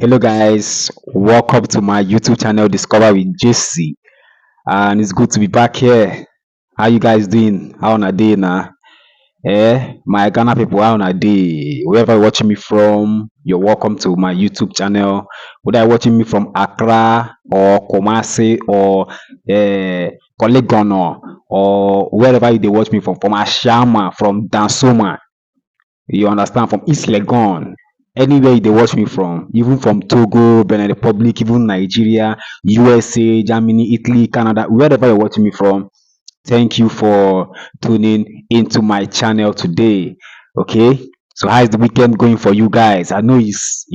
Hello guys, welcome to my YouTube channel Discover with JC, and it's good to be back here. How you guys doing? How on a day now? My Ghana people, how on a day? Wherever you're watching me from, you're welcome to my YouTube channel. Whether you're watching me from Accra or Kumasi or Kolegono or wherever they watch me from Ashama, from Dansoma, you understand, from East Legon, anywhere they watch me from, even from Togo, Benin Republic, even Nigeria, USA, Germany, Italy, Canada, wherever you're watching me from. Thank you for tuning into my channel today. Okay, so how is the weekend going for you guys? I know it's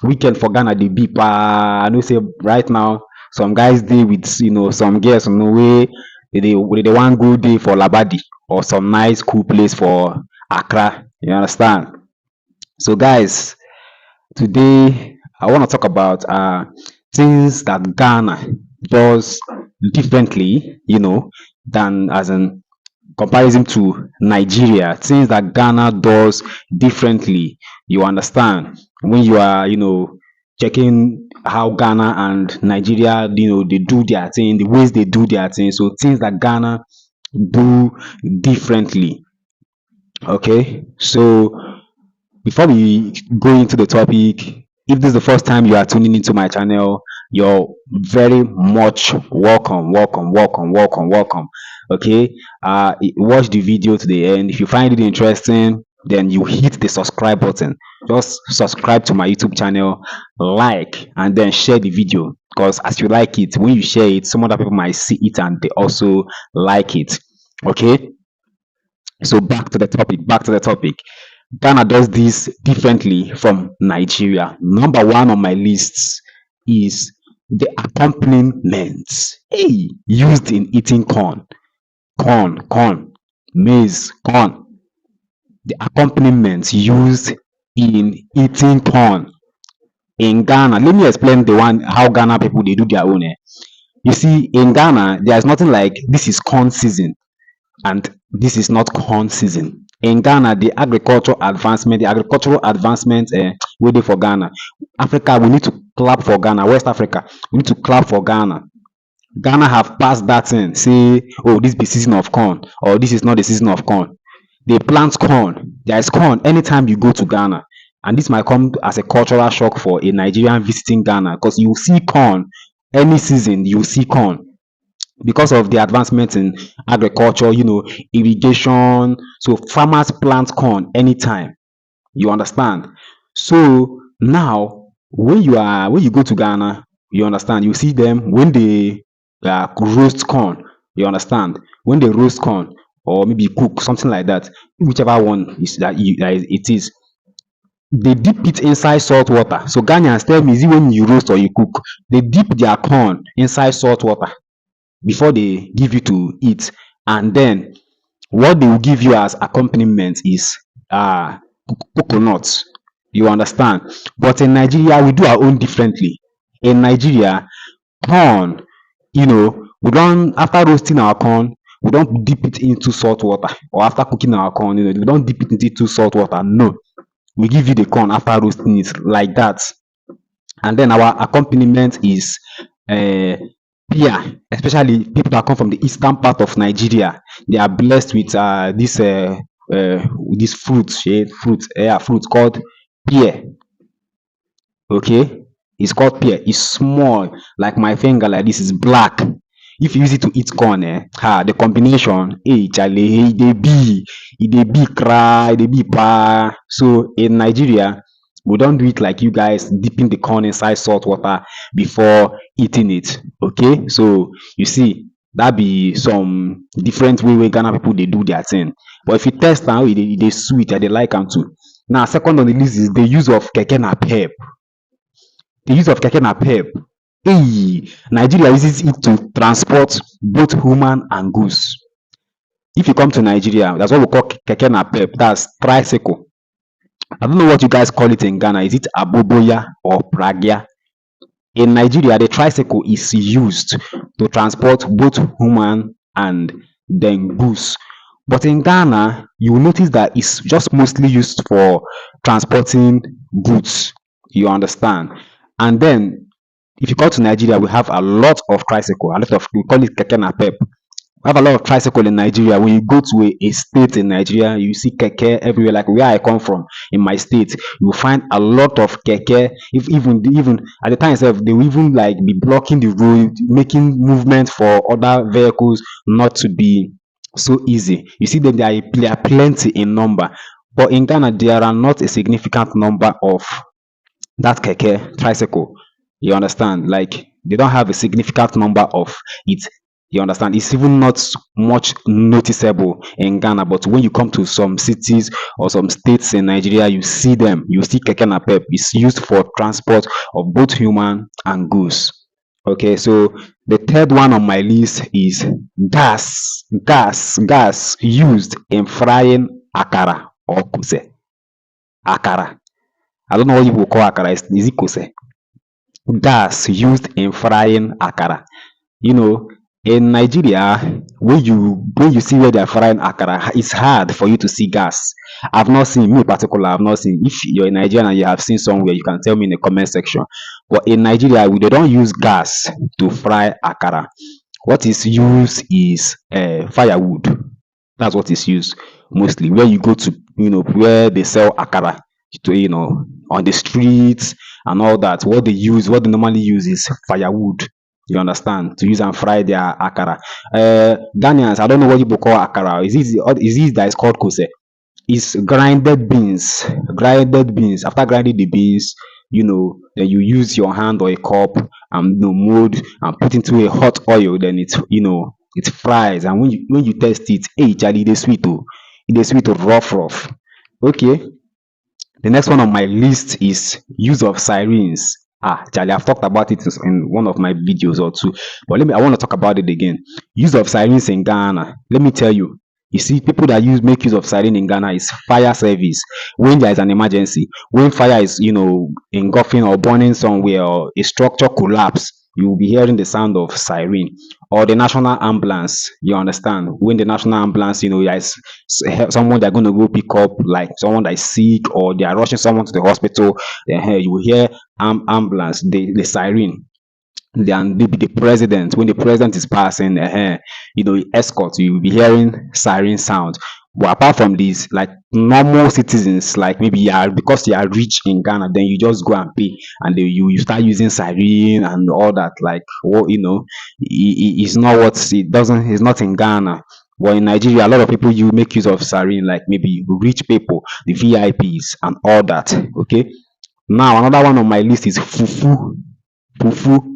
weekend for Ghana the beep. I know say right now some guys dey with some girls on the way they want good day for Labadi or some nice cool place for Accra. You understand? So guys, today I want to talk about things that Ghana does differently, than as in comparison to Nigeria. Things that Ghana does differently. You understand? When you are, checking how Ghana and Nigeria, they do their thing, the ways they do their thing. So things that Ghana do differently. Okay. So before we go into the topic, if this is the first time you are tuning into my channel, you're very much welcome. Okay, watch the video to the end. If you find it interesting, then you hit the subscribe button. Just subscribe to my YouTube channel, like, and then share the video. Because as you like it, when you share it, some other people might see it and they also like it. Okay, so back to the topic. Ghana does this differently from Nigeria. Number one on my list is the accompaniment, used in eating corn, maize, corn. The accompaniment used in eating corn in Ghana. Let me explain the one how Ghana people they do their own. You see, in Ghana, there's nothing like this is corn season and this is not corn season. In Ghana, the agricultural advancement wey dey for Ghana. Africa, we need to clap for Ghana. West Africa, we need to clap for Ghana. Ghana have passed that thing, say, oh, this be season of corn, or this is not the season of corn. They plant corn. There is corn anytime you go to Ghana. And this might come as a cultural shock for a Nigerian visiting Ghana because you see corn any season, you see corn because of the advancement in agriculture, irrigation. So farmers plant corn anytime. You understand? So now when you go to Ghana, you understand, you see them when they roast corn. You understand? When they roast corn or maybe cook something like that, whichever one is it is, they dip it inside salt water. So Ghanaians tell me, is it when you roast or you cook? They dip their corn inside salt water before they give you to eat, and then what they will give you as accompaniment is coconut. You understand? But in Nigeria, we do our own differently. In Nigeria, corn, we don't, after roasting our corn, we don't dip it into salt water, or after cooking our corn, we don't dip it into salt water. No, we give you the corn after roasting it like that. And then our accompaniment is pear, especially people that come from the eastern part of Nigeria. They are blessed with this fruit called pear. Okay, it's called pear. It's small, like my finger, like this. Is black. If you use it to eat corn, the combination, Charlie, it dey be cry, it dey be pa. So in Nigeria, we don't do it like you guys dipping the corn inside salt water before eating it. Okay, so you see that be some different way Ghana people they do their thing. But if you test now, they sweet and they like them too. Now, second on the list is the use of keke napep. The use of keke napep. Nigeria uses it to transport both human and goods. If you come to Nigeria, that's what we call keke napep. That's tricycle. I don't know what you guys call it in Ghana. Is it aboboya or pragya? In Nigeria, the tricycle is used to transport both human and then goods. But in Ghana, you will notice that it's just mostly used for transporting goods. You understand? And then if you go to Nigeria, we have a lot of tricycle, a lot of, we call it keke napep. We have a lot of tricycle in Nigeria. When you go to a state in Nigeria, you see keke everywhere. Like where I come from, in my state, you will find a lot of keke. If even at the time itself, they will even like be blocking the road, making movement for other vehicles not to be so easy. You see them, they are plenty in number. But in Ghana, there are not a significant number of that keke tricycle. You understand? Like they don't have a significant number of it. You understand? It's even not much noticeable in Ghana, but when you come to some cities or some states in Nigeria, you see them. You see keke napep. It's used for transport of both human and goods. Okay, so the third one on my list is gas used in frying akara or kuse. Akara. I don't know what you will call akara. Is it kose? Gas used in frying akara. You know, in Nigeria, when you see where they're frying akara, it's hard for you to see gas. I've not seen, me in particular, I've not seen. If you're in Nigeria and you have seen somewhere, you can tell me in the comment section. But in Nigeria, they don't use gas to fry akara. What is used is firewood. That's what is used mostly. Where you go to, where they sell akara, to on the streets and all that. What they normally use is firewood. You understand? To use and fry their akara. Ghanians, I don't know what people call akara. Is this that is called kose? Is grinded beans. Grinded beans. After grinding the beans, then you use your hand or a cup and mold and put into a hot oil. Then it fries. And when you taste it, hey, Charlie, they sweet oh, it is sweet oh, rough. Okay. The next one on my list is use of sirens. Charlie, I've talked about it in one of my videos or two, but I want to talk about it again. Use of sirens in Ghana. Let me tell you. You see, people that make use of siren in Ghana is fire service. When there is an emergency, when fire is, engulfing or burning somewhere or a structure collapse, you will be hearing the sound of siren. Or the national ambulance. You understand? When the national ambulance, there is someone they're going to go pick up, like someone that is sick, or they are rushing someone to the hospital, then hey, you will hear ambulance, the siren. Then the president, when the president is passing, escort, you will be hearing siren sound. But apart from this, like normal citizens, like maybe because you are rich in Ghana, then you just go and pay, and then you start using siren and all that. Like what it's not what it doesn't. It's not in Ghana. But in Nigeria, a lot of people you make use of siren, like maybe rich people, the VIPs, and all that. Okay. Now another one on my list is fufu. Fufu.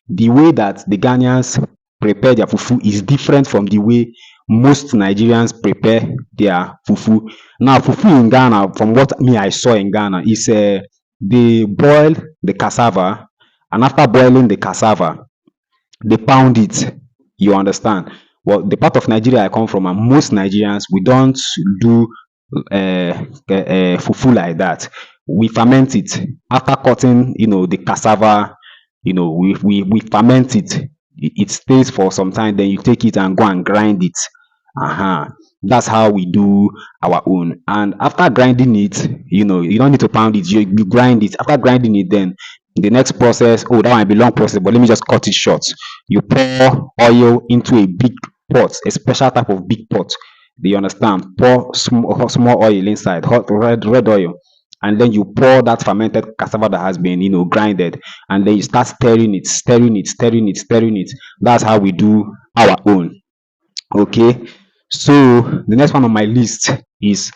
The way that the Ghanaians prepare their fufu is different from the way most Nigerians prepare their fufu. Now, fufu in Ghana, from what me I saw in Ghana, is they boil the cassava, and after boiling the cassava, they pound it. You understand? Well, the part of Nigeria I come from, and most Nigerians, we don't do fufu like that. We ferment it after cutting, the cassava. We ferment it. It stays for some time. Then you take it and go and grind it. That's how we do our own. And after grinding it, you don't need to pound it. You grind it. After grinding it, then the next process, oh, that might be long process, but let me just cut it short. You pour oil into a big pot, a special type of big pot. Do you understand? Pour small oil inside, hot red oil, and then you pour that fermented cassava that has been, grinded, and then you start stirring it, stirring it, stirring it, stirring it. That's how we do our own. Okay. So the next one on my list is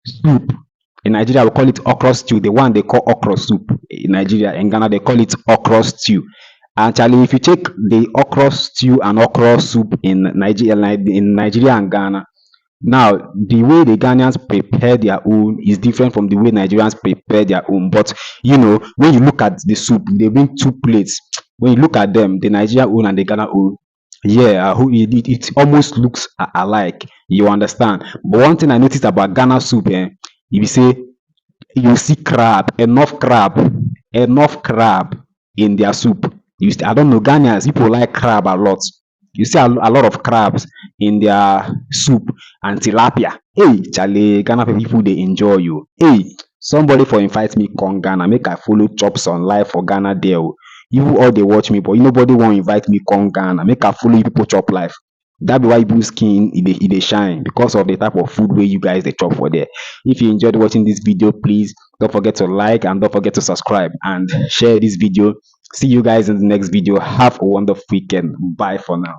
soup. In Nigeria, we call it okra stew. The one they call okra soup in Nigeria. In Ghana, they call it okra stew. Actually, if you take the okra stew and okra soup in Nigeria and Ghana, now the way the Ghanaians prepare their own is different from the way Nigerians prepare their own. But when you look at the soup, they bring two plates. When you look at them, the Nigerian own and the Ghana own, yeah, it almost looks alike. You understand? But one thing I noticed about Ghana soup, you say you see enough crab in their soup. I don't know, Ghanaians, people like crab a lot. You see a lot of crabs in their soup and tilapia. Hey, Charlie, Ghana people they enjoy you. Hey, Somebody for invite me come Ghana make I follow chop some life for Ghana there o. You all dey watch me but nobody wan invite me come Ghana make I follow you people chop life. Dat be why you people skin e dey shine because of the type of food wey you guys dey chop for there. If you enjoyed watching this video, please don't forget to like and don't forget to subscribe and share this video. See you guys in the next video. Have a wonderful weekend. Bye for now.